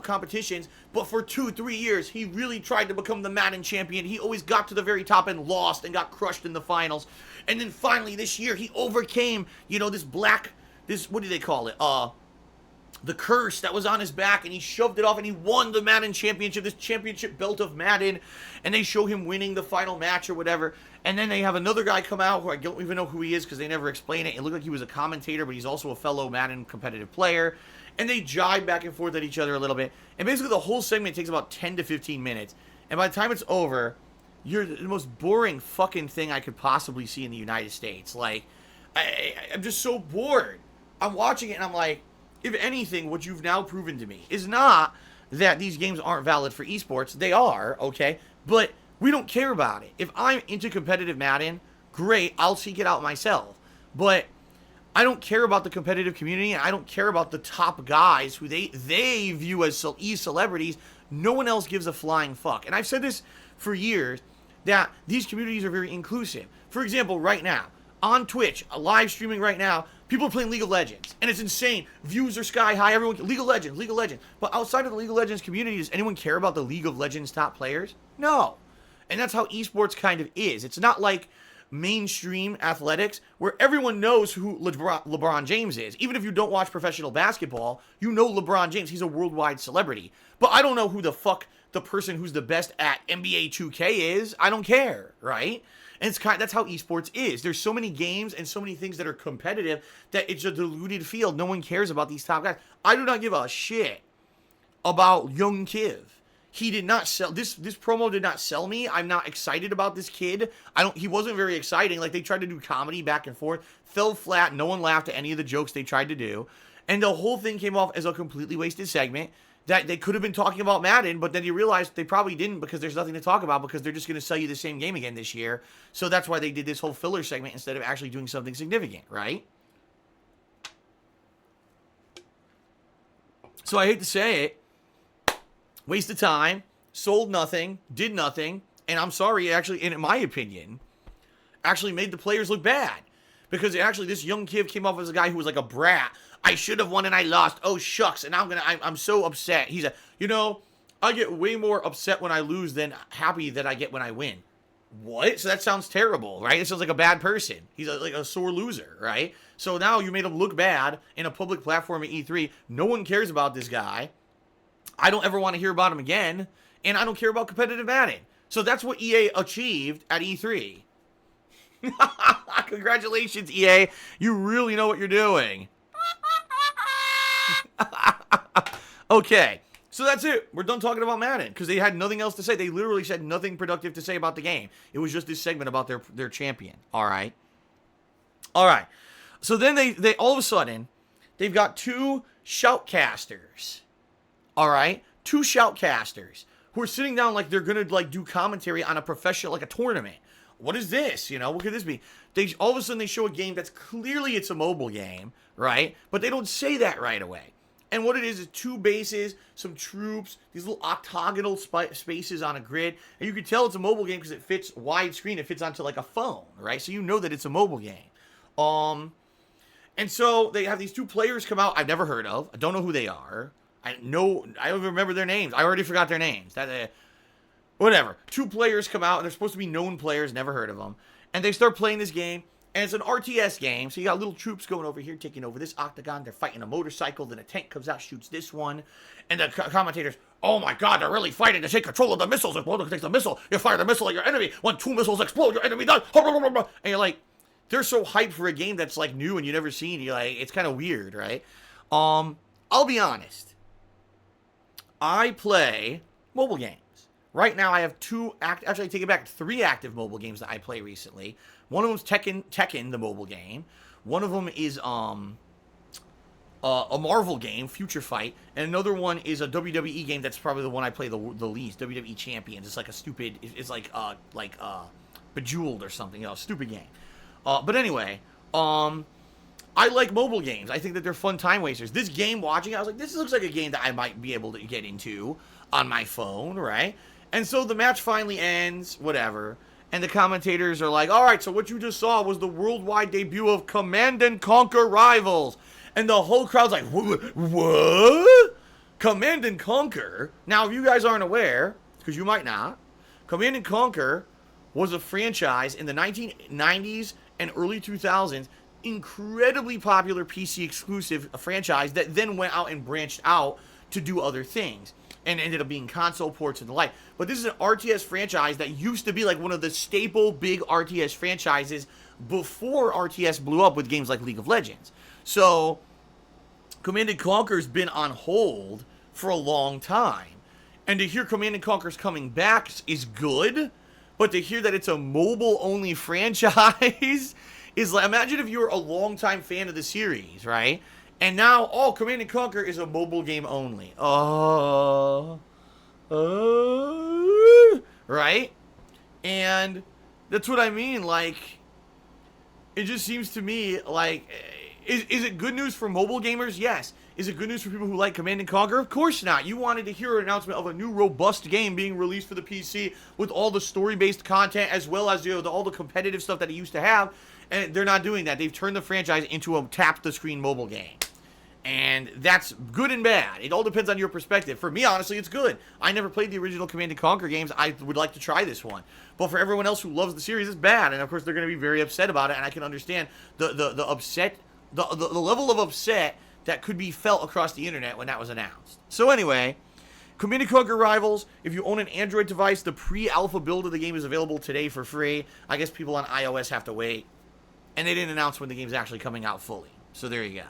competitions. But for 2-3 years, he really tried to become the Madden champion. He always got to the very top and lost and got crushed in the finals. And then finally this year, he overcame, what do they call it? The curse that was on his back, and he shoved it off, and he won the Madden championship, this championship belt of Madden, and they show him winning the final match or whatever, and then they have another guy come out who I don't even know who he is because they never explain it. It looked like he was a commentator, but he's also a fellow Madden competitive player, and they jibe back and forth at each other a little bit, and basically the whole segment takes about 10 to 15 minutes, and by the time it's over, you're the most boring fucking thing I could possibly see in the United States. Like, I'm just so bored. I'm watching it, and I'm like, if anything, what you've now proven to me is not that these games aren't valid for esports. They are, okay? But we don't care about it. If I'm into competitive Madden, great, I'll seek it out myself. But I don't care about the competitive community, and I don't care about the top guys who they view as e-celebrities. No one else gives a flying fuck. And I've said this for years, that these communities are very inclusive. For example, right now, on Twitch, live streaming right now, people are playing League of Legends, and it's insane. Views are sky high. Everyone, League of Legends. But outside of the League of Legends community, does anyone care about the League of Legends top players? No. And that's how esports kind of is. It's not like mainstream athletics where everyone knows who LeBron James is. Even if you don't watch professional basketball, you know LeBron James. He's a worldwide celebrity. But I don't know who the fuck the person who's the best at NBA 2K is. I don't care, right? And that's how esports is. There's so many games and so many things that are competitive that it's a diluted field. No one cares about these top guys. I do not give a shit about Young Kiv. He did not sell this promo did not sell me. I'm not excited about this kid. He wasn't very exciting. Like, they tried to do comedy back and forth, fell flat. No one laughed at any of the jokes they tried to do. And the whole thing came off as a completely wasted segment. That they could have been talking about Madden, but then you realize they probably didn't because there's nothing to talk about because they're just going to sell you the same game again this year. So that's why they did this whole filler segment instead of actually doing something significant, right? So I hate to say it, waste of time, sold nothing, did nothing, and I'm sorry, actually, in my opinion, actually made the players look bad. Because this young kid came off as a guy who was like a brat. I should have won and I lost. Oh, shucks. And I'm so upset. He's I get way more upset when I lose than happy that I get when I win. What? So that sounds terrible, right? It sounds like a bad person. He's like a sore loser, right? So now you made him look bad in a public platform at E3. No one cares about this guy. I don't ever want to hear about him again, and I don't care about competitive Madden. So that's what EA achieved at E3. Congratulations, EA. You really know what you're doing. Okay, so that's it. We're done talking about Madden because they had nothing else to say. They literally said nothing productive to say about the game. It was just this segment about their champion. All right. So then they all of a sudden, they've got two shoutcasters. All right, two shoutcasters who are sitting down like they're gonna like do commentary on a professional, like a tournament. What is this? You know, what could this be? All of a sudden they show a game that's clearly it's a mobile game, right? But they don't say that right away. And what it is two bases, some troops, these little octagonal spaces on a grid. And you can tell it's a mobile game because it fits widescreen. It fits onto like a phone, right? So you know that it's a mobile game. And so they have these two players come out I've never heard of. I don't know who they are. I don't remember their names. I already forgot their names. Whatever. Two players come out, and they're supposed to be known players, never heard of them. And they start playing this game, and it's an RTS game. So you got little troops going over here, taking over this octagon. They're fighting a motorcycle. Then a tank comes out, shoots this one. And the commentators, oh my God, they're really fighting to take control of the missiles. If one takes the missile, you fire the missile at your enemy. When two missiles explode, your enemy dies. And you're like, they're so hyped for a game that's like new and you never seen. You're like, it's kind of weird, right? I'll be honest. I play mobile games. Right now, I have actually, I take it back, 3 active mobile games that I play recently. One of them's Tekken, the mobile game. One of them is a Marvel game, Future Fight, and another one is a WWE game. That's probably the one I play the least. WWE Champions. It's like a stupid. It's like Bejeweled or something. You know, stupid game. But anyway, I like mobile games. I think that they're fun time wasters. This game watching, I was like, this looks like a game that I might be able to get into on my phone, right? And so the match finally ends, whatever, and the commentators are like, all right, so what you just saw was the worldwide debut of Command & Conquer Rivals. And the whole crowd's like, what? Command & Conquer? Now, if you guys aren't aware, because you might not, Command & Conquer was a franchise in the 1990s and early 2000s, incredibly popular PC exclusive franchise that then went out and branched out to do other things and ended up being console ports and the like. But this is an RTS franchise that used to be like one of the staple big RTS franchises before RTS blew up with games like League of Legends. So Command & Conquer's been on hold for a long time. And to hear Command & Conquer's coming back is good, but to hear that it's a mobile-only franchise is like, imagine if you were a longtime fan of the series, right? And now, Command & Conquer is a mobile game only. Right? And that's what I mean. Like, it just seems to me like, is it good news for mobile gamers? Yes. Is it good news for people who like Command & Conquer? Of course not. You wanted to hear an announcement of a new robust game being released for the PC with all the story-based content as well as all the competitive stuff that it used to have. And they're not doing that. They've turned the franchise into a tap-the-screen mobile game. And that's good and bad. It all depends on your perspective. For me, honestly, it's good. I never played the original Command & Conquer games. I would like to try this one. But for everyone else who loves the series, it's bad. And, of course, they're going to be very upset about it. And I can understand the upset, the level of upset that could be felt across the internet when that was announced. So, anyway, Command & Conquer Rivals, if you own an Android device, the pre-alpha build of the game is available today for free. I guess people on iOS have to wait. And they didn't announce when the game's actually coming out fully. So there you go.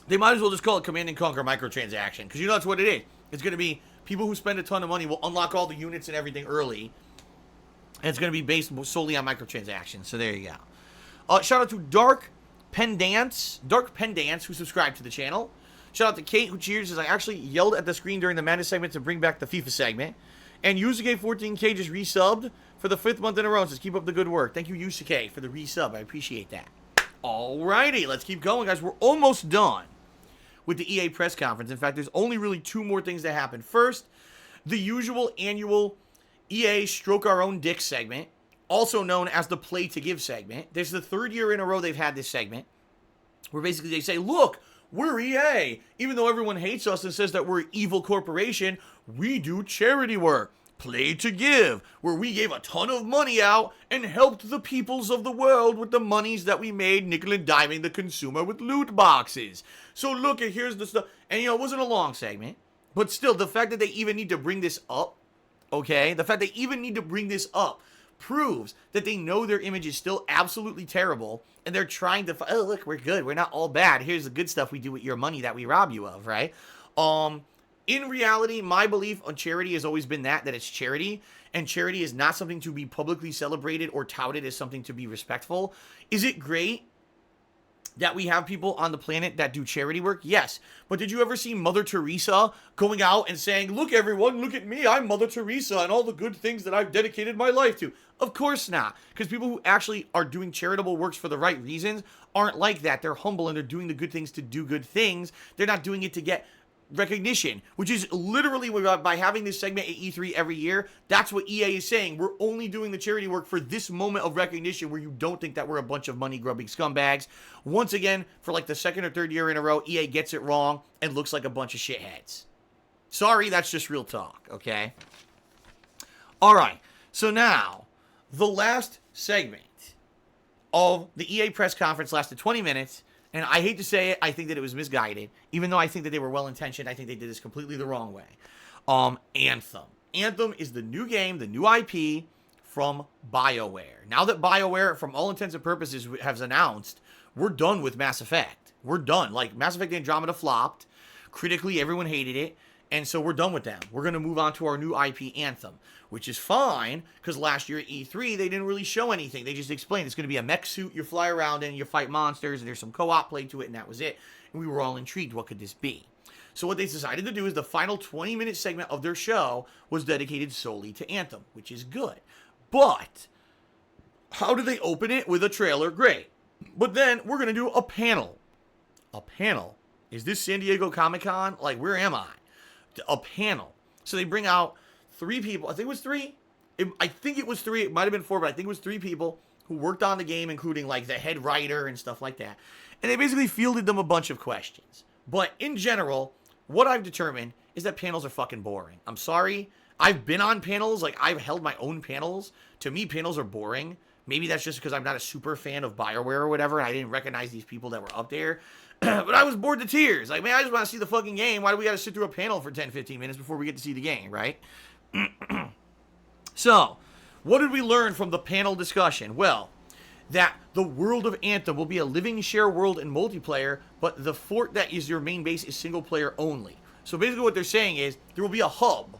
They might as well just call it Command & Conquer Microtransaction. Because you know that's what it is. It's going to be people who spend a ton of money will unlock all the units and everything early. And it's going to be based solely on microtransactions. So there you go. Shout out to Dark Pendance, who subscribed to the channel. Shout out to Kate, who cheers, says, I actually yelled at the screen during the Madden segment to bring back the FIFA segment. And Yusuke14K just resubbed for the 5th month in a row. Says, keep up the good work. Thank you, Yusuke, for the resub. I appreciate that. Alrighty, let's keep going, guys. We're almost done with the EA press conference. In fact, there's only really 2 more things that happen. First, the usual annual EA Stroke Our Own Dick segment, also known as the Play to Give segment. This is the 3rd year in a row they've had this segment, where basically they say, look, we're EA. Even though everyone hates us and says that we're an evil corporation, we do charity work. Play to Give, where we gave a ton of money out and helped the peoples of the world with the monies that we made nickel and diming the consumer with loot boxes. So look, here's the stuff. And it wasn't a long segment, but still, the fact that they even need to bring this up, okay? The fact they even need to bring this up proves that they know their image is still absolutely terrible, and they're trying to, oh, look, we're good. We're not all bad. Here's the good stuff we do with your money that we rob you of, right? In reality, my belief on charity has always been that it's charity, and charity is not something to be publicly celebrated or touted as something to be respectful. Is it great that we have people on the planet that do charity work? Yes. But did you ever see Mother Teresa going out and saying, look, everyone, look at me, I'm Mother Teresa and all the good things that I've dedicated my life to? Of course not. Because people who actually are doing charitable works for the right reasons aren't like that. They're humble and they're doing the good things to do good things. They're not doing it to get recognition, which is literally by having this segment at E3 every year, that's what EA is saying. We're only doing the charity work for this moment of recognition where you don't think that we're a bunch of money-grubbing scumbags. Once again, for like the second or third year in a row, EA gets it wrong and looks like a bunch of shitheads. Sorry, that's just real talk, okay? Alright, so now, the last segment of the EA press conference lasted 20 minutes. And I hate to say it, I think that it was misguided. Even though I think that they were well-intentioned, I think they did this completely the wrong way. Anthem. Anthem is the new game, the new IP from BioWare. Now that BioWare, from all intents and purposes, has announced, we're done with Mass Effect. We're done. Like, Mass Effect Andromeda flopped. Critically, everyone hated it. And so we're done with them. We're going to move on to our new IP, Anthem, which is fine, because last year at E3, they didn't really show anything. They just explained it's going to be a mech suit you fly around in, you fight monsters, and there's some co-op play to it, and that was it. And we were all intrigued. What could this be? So what they decided to do is the final 20-minute segment of their show was dedicated solely to Anthem, which is good. But how do they open it with a trailer? Great. But then we're going to do a panel. A panel? Is this San Diego Comic-Con? Like, where am I? A panel. So they bring out 3 people. I think it was 3. I think it was 3. It might have been 4, but I think it was 3 people who worked on the game, including like the head writer and stuff like that. And they basically fielded them a bunch of questions. But in general, what I've determined is that panels are fucking boring. I'm sorry. I've been on panels. Like, I've held my own panels. To me, panels are boring. Maybe that's just because I'm not a super fan of BioWare or whatever, and I didn't recognize these people that were up there. But I was bored to tears. Like, man, I just want to see the fucking game. Why do we got to sit through a panel for 10, 15 minutes before we get to see the game, right? So, what did we learn from the panel discussion? Well, that the world of Anthem will be a living share world in multiplayer, but the fort that is your main base is single player only. So basically what they're saying is there will be a hub.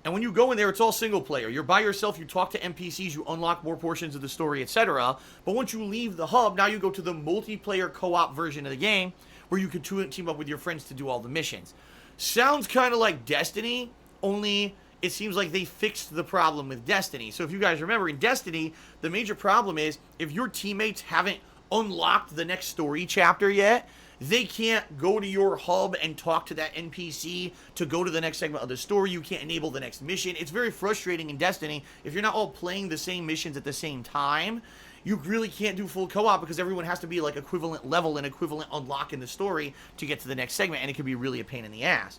And when you go in there, it's all single player. You're by yourself, you talk to NPCs, you unlock more portions of the story, etc. But once you leave the hub, now you go to the multiplayer co-op version of the game, where you can team up with your friends to do all the missions. Sounds kind of like Destiny, only it seems like they fixed the problem with Destiny. So if you guys remember, in Destiny, the major problem is, if your teammates haven't unlocked the next story chapter yet, they can't go to your hub and talk to that NPC to go to the next segment of the story. You can't enable the next mission. It's very frustrating in Destiny. If you're not all playing the same missions at the same time, you really can't do full co-op because everyone has to be like equivalent level and equivalent unlock in the story to get to the next segment, and it can be really a pain in the ass.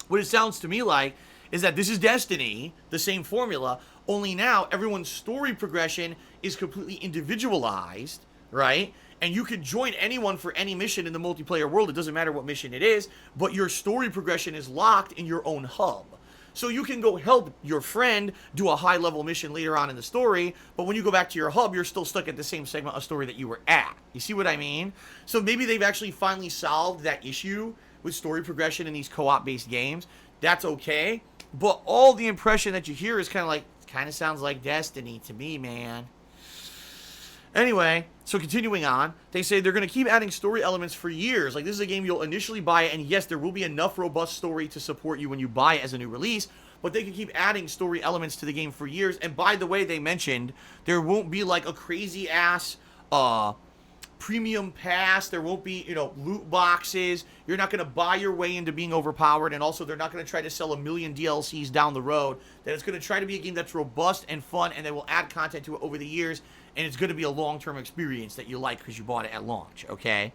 What it sounds to me like is that this is Destiny, the same formula, only now everyone's story progression is completely individualized, right? And you can join anyone for any mission in the multiplayer world. It doesn't matter what mission it is, but your story progression is locked in your own hub. So you can go help your friend do a high-level mission later on in the story, but when you go back to your hub, you're still stuck at the same segment of story that you were at. You see what I mean? So maybe they've actually finally solved that issue with story progression in these co-op-based games. That's okay, but all the impression that you hear is kind of sounds like Destiny to me, man. Anyway, so continuing on, they say they're going to keep adding story elements for years. Like, this is a game you'll initially buy, and yes, there will be enough robust story to support you when you buy it as a new release, but they can keep adding story elements to the game for years. And by the way, they mentioned there won't be like a crazy-ass premium pass. There won't be, loot boxes. You're not going to buy your way into being overpowered, and also they're not going to try to sell a million DLCs down the road. That it's going to try to be a game that's robust and fun, and they will add content to it over the years, and it's going to be a long-term experience that you like because you bought it at launch, okay?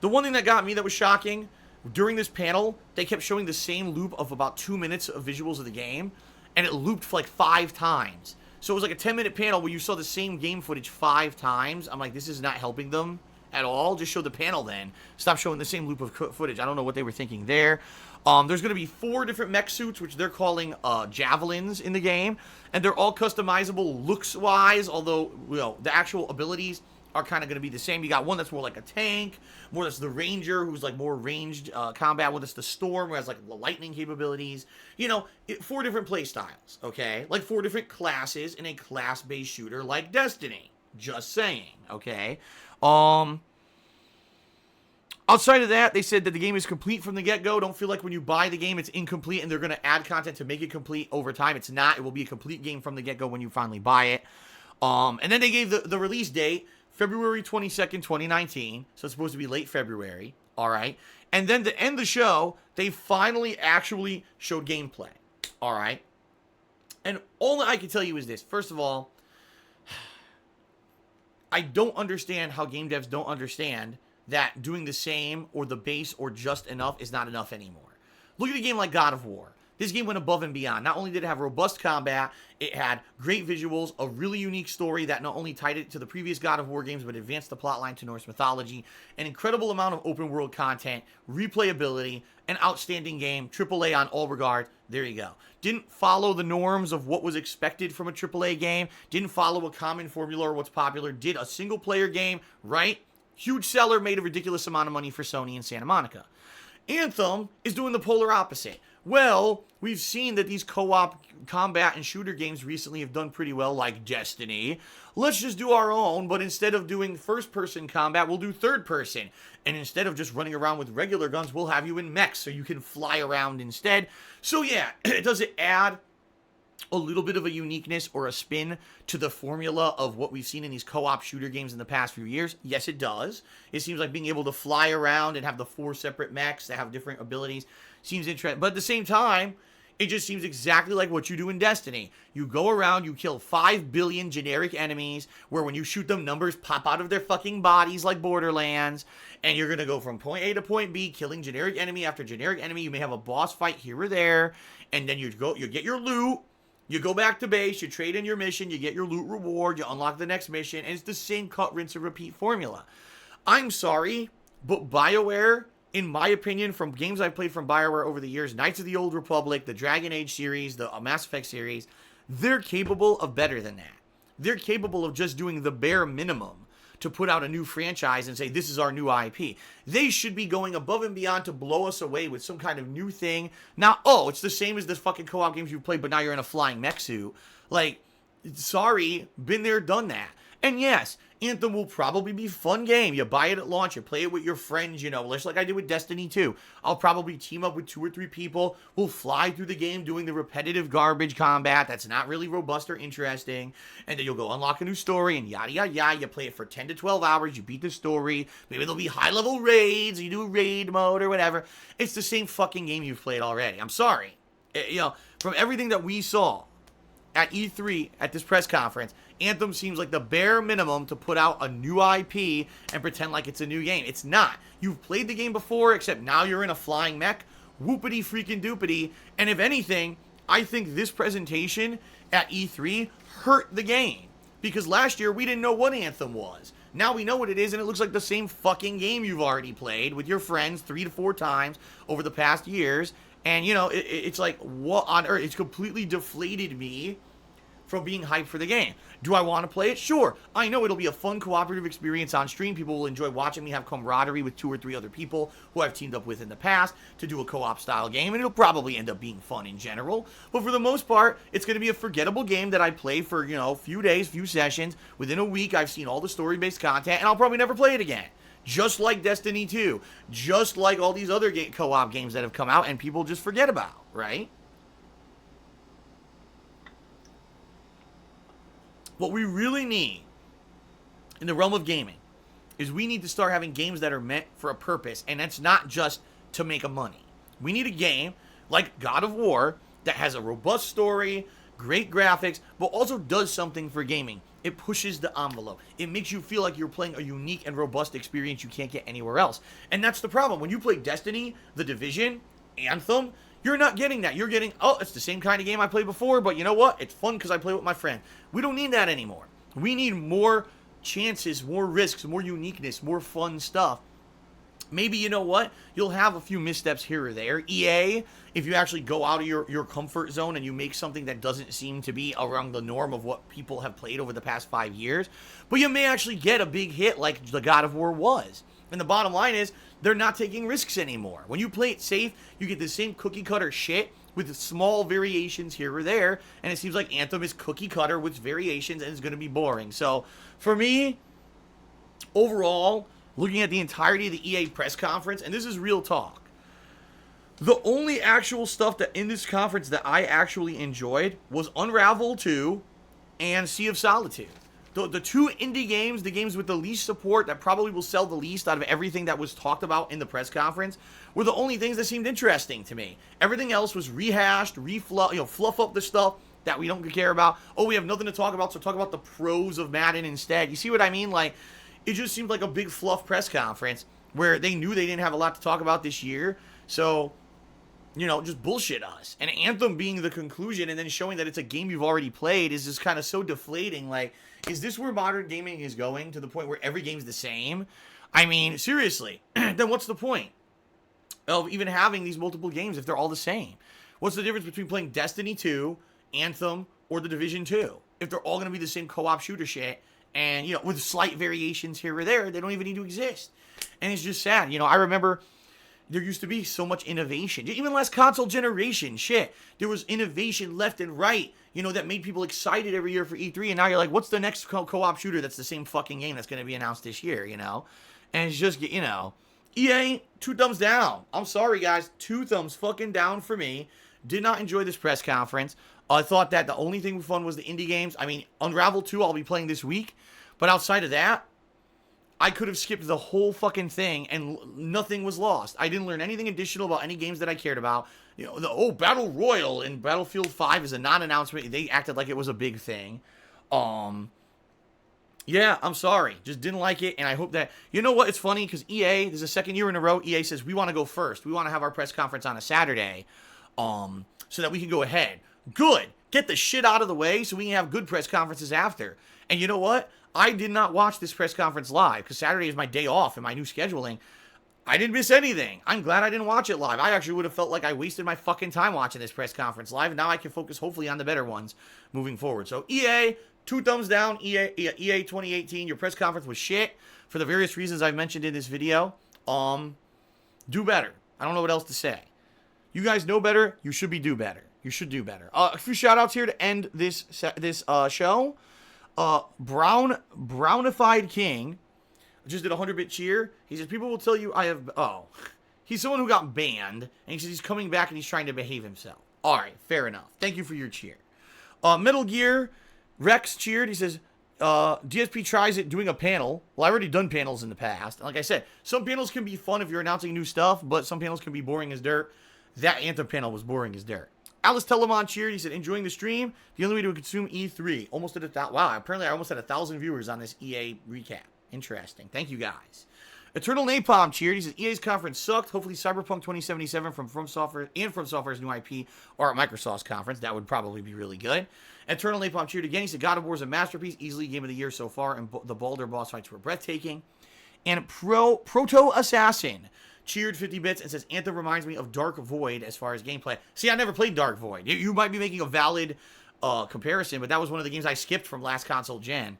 The one thing that got me that was shocking, during this panel, they kept showing the same loop of about 2 minutes of visuals of the game, and it looped for like 5 times. So it was like a 10-minute panel where you saw the same game footage 5 times. I'm like, this is not helping them at all. Just show the panel then. Stop showing the same loop of footage. I don't know what they were thinking there. There's going to be 4 different mech suits, which they're calling javelins in the game. And they're all customizable looks-wise, although, you know, the actual abilities are kind of going to be the same. You got one that's more like a tank, more that's the ranger, who's like more ranged combat, one that's the storm, who has like the lightning capabilities. You know, 4 different play styles, okay? Like 4 different classes in a class-based shooter like Destiny. Just saying, okay? Outside of that, they said that the game is complete from the get-go. Don't feel like when you buy the game, it's incomplete, and they're going to add content to make it complete over time. It's not. It will be a complete game from the get-go when you finally buy it. And then they gave the release date, February 22nd, 2019. So it's supposed to be late February. All right. And then to end the show, they finally actually showed gameplay. All right. And all that I can tell you is this. First of all, I don't understand how game devs don't understand that doing the same or the base or just enough is not enough anymore. Look at a game like God of War. This game went above and beyond. Not only did it have robust combat, it had great visuals, a really unique story that not only tied it to the previous God of War games, but advanced the plotline to Norse mythology, an incredible amount of open world content, replayability, an outstanding game, AAA on all regards. There you go. Didn't follow the norms of what was expected from a AAA game, didn't follow a common formula or what's popular, did a single player game, right? Huge seller, made a ridiculous amount of money for Sony in Santa Monica. Anthem is doing the polar opposite. Well, we've seen that these co-op combat and shooter games recently have done pretty well, like Destiny. Let's just do our own, but instead of doing first-person combat, we'll do third-person. And instead of just running around with regular guns, we'll have you in mechs so you can fly around instead. So yeah, does it add a little bit of a uniqueness or a spin to the formula of what we've seen in these co-op shooter games in the past few years? Yes, it does. It seems like being able to fly around and have the 4 separate mechs that have different abilities seems interesting. But at the same time, it just seems exactly like what you do in Destiny. You go around, you kill 5 billion generic enemies, where when you shoot them, numbers pop out of their fucking bodies like Borderlands, and you're going to go from point A to point B, killing generic enemy after generic enemy. You may have a boss fight here or there, and then you get your loot. You go back to base, you trade in your mission, you get your loot reward, you unlock the next mission, and it's the same cut, rinse, and repeat formula. I'm sorry, but BioWare, in my opinion, from games I've played from BioWare over the years, Knights of the Old Republic, the Dragon Age series, the Mass Effect series, they're capable of better than that. They're capable of just doing the bare minimum to put out a new franchise and say, this is our new IP. They should be going above and beyond to blow us away with some kind of new thing. Now, oh, it's the same as the fucking co-op games you've played, but now you're in a flying mech suit. Like, sorry, been there, done that. And yes, Anthem will probably be a fun game. You buy it at launch, you play it with your friends, you know, just like I did with Destiny 2. I'll probably team up with 2 or 3 people. We'll fly through the game doing the repetitive garbage combat that's not really robust or interesting. And then you'll go unlock a new story and yada, yada, yada. You play it for 10 to 12 hours. You beat the story. Maybe there'll be high-level raids. You do a raid mode or whatever. It's the same fucking game you've played already. I'm sorry. You know, from everything that we saw at E3 at this press conference, Anthem seems like the bare minimum to put out a new IP and pretend like it's a new game. It's not. You've played the game before, except now you're in a flying mech. Whoopity freaking doopity. And if anything, I think this presentation at E3 hurt the game. Because last year we didn't know what Anthem was. Now we know what it is, and it looks like the same fucking game you've already played with your friends 3 to 4 times over the past years. And, you know, it's like, what on earth? It's completely deflated me from being hyped for the game. Do I want to play it? Sure. I know it'll be a fun cooperative experience on stream. People will enjoy watching me have camaraderie with 2 or 3 other people who I've teamed up with in the past to do a co-op style game, and it'll probably end up being fun in general. But for the most part, it's going to be a forgettable game that I play for, you know, a few days, few sessions. Within a week, I've seen all the story-based content, and I'll probably never play it again. Just like Destiny 2. Just like all these other co-op games that have come out and people just forget about, right? What we really need in the realm of gaming is we need to start having games that are meant for a purpose, and that's not just to make a money. We need a game like God of War that has a robust story, great graphics, but also does something for gaming. It pushes the envelope. It makes you feel like you're playing a unique and robust experience you can't get anywhere else. And that's the problem. When you play Destiny, The Division, Anthem, you're not getting that. You're getting, oh, it's the same kind of game I played before, but you know what? It's fun because I play with my friend. We don't need that anymore. We need more chances, more risks, more uniqueness, more fun stuff. Maybe, you know what? You'll have a few missteps here or there. EA, if you actually go out of your comfort zone and you make something that doesn't seem to be around the norm of what people have played over the past 5 years, but you may actually get a big hit like the God of War was. And the bottom line is, they're not taking risks anymore. When you play it safe, you get the same cookie cutter shit with small variations here or there, and it seems like Anthem is cookie cutter with variations and it's going to be boring. So, for me, overall, looking at the entirety of the EA press conference, and this is real talk, the only actual stuff that in this conference that I actually enjoyed was Unravel 2 and Sea of Solitude. The two indie games, the games with the least support that probably will sell the least out of everything that was talked about in the press conference, were the only things that seemed interesting to me. Everything else was rehashed, fluff up the stuff that we don't care about. Oh, we have nothing to talk about, so talk about the pros of Madden instead. You see what I mean? Like, it just seemed like a big fluff press conference where they knew they didn't have a lot to talk about this year. So, just bullshit us. And Anthem being the conclusion and then showing that it's a game you've already played is just kind of so deflating. Like, is this where modern gaming is going, to the point where every game's the same? I mean, seriously, then what's the point of even having these multiple games if they're all the same? What's the difference between playing Destiny 2, Anthem, or The Division 2? If they're all going to be the same co-op shooter shit, and, with slight variations here or there, they don't even need to exist. And it's just sad. I remember there used to be so much innovation. Even last console generation, shit. There was innovation left and right, that made people excited every year for E3. And now you're like, what's the next co-op shooter that's the same fucking game that's going to be announced this year, And it's just, EA, 2 thumbs down. I'm sorry, guys. 2 thumbs fucking down for me. Did not enjoy this press conference. I thought that the only thing fun was the indie games. I mean, Unravel 2 I'll be playing this week. But outside of that, I could have skipped the whole fucking thing and nothing was lost. I didn't learn anything additional about any games that I cared about. Battle Royale in Battlefield 5 is a non-announcement. They acted like it was a big thing. Yeah, I'm sorry. Just didn't like it, and I hope that... You know what? It's funny, because EA, this is the second year in a row, EA says, we want to go first. We want to have our press conference on a Saturday, so that we can go ahead. Good. Get the shit out of the way so we can have good press conferences after. And you know what? I did not watch this press conference live, because Saturday is my day off in my new scheduling. I didn't miss anything. I'm glad I didn't watch it live. I actually would have felt like I wasted my fucking time watching this press conference live, and now I can focus hopefully on the better ones moving forward. So EA, 2 thumbs down. EA 2018, your press conference was shit for the various reasons I've mentioned in this video. Do better. I don't know what else to say. You guys know better. You should do better. You should do better. A few shout outs here to end this show. Brownified King just did a 100-bit cheer. He says, people will tell you I have... Oh. He's someone who got banned, and he says he's coming back and he's trying to behave himself. All right, fair enough. Thank you for your cheer. Metal Gear Rex cheered. He says, DSP tries it doing a panel. Well, I've already done panels in the past. Like I said, some panels can be fun if you're announcing new stuff, but some panels can be boring as dirt. That Anthem panel was boring as dirt. Alice Telemon cheered. He said, enjoying the stream. The only way to consume E3. Almost at 1,000. Wow, apparently I almost had 1,000 viewers on this EA recap. Interesting. Thank you, guys. Eternal Napalm cheered. He says, EA's conference sucked. Hopefully Cyberpunk 2077 from Software and from Software's new IP or at Microsoft's conference. That would probably be really good. Eternal Napalm cheered again. He said, God of War is a masterpiece. Easily game of the year so far. And the Baldur boss fights were breathtaking. And Proto Assassin cheered 50 bits and says, Anthem reminds me of Dark Void as far as gameplay. See, I never played Dark Void. You might be making a valid comparison, but that was one of the games I skipped from last console gen.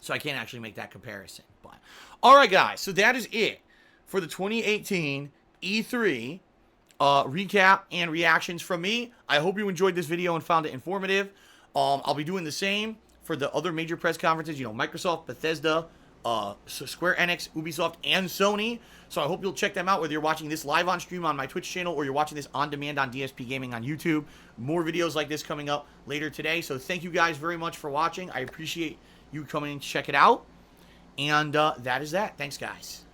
So I can't actually make that comparison. But all right, guys. So that is it for the 2018 E3 recap and reactions from me. I hope you enjoyed this video and found it informative. I'll be doing the same for the other major press conferences. Microsoft, Bethesda, Square Enix, Ubisoft, and Sony. So I hope you'll check them out, whether you're watching this live on stream on my Twitch channel or you're watching this on demand on DSPGaming on YouTube. More videos like this coming up later today. So thank you guys very much for watching. I appreciate you coming and check it out. And that is that. Thanks, guys.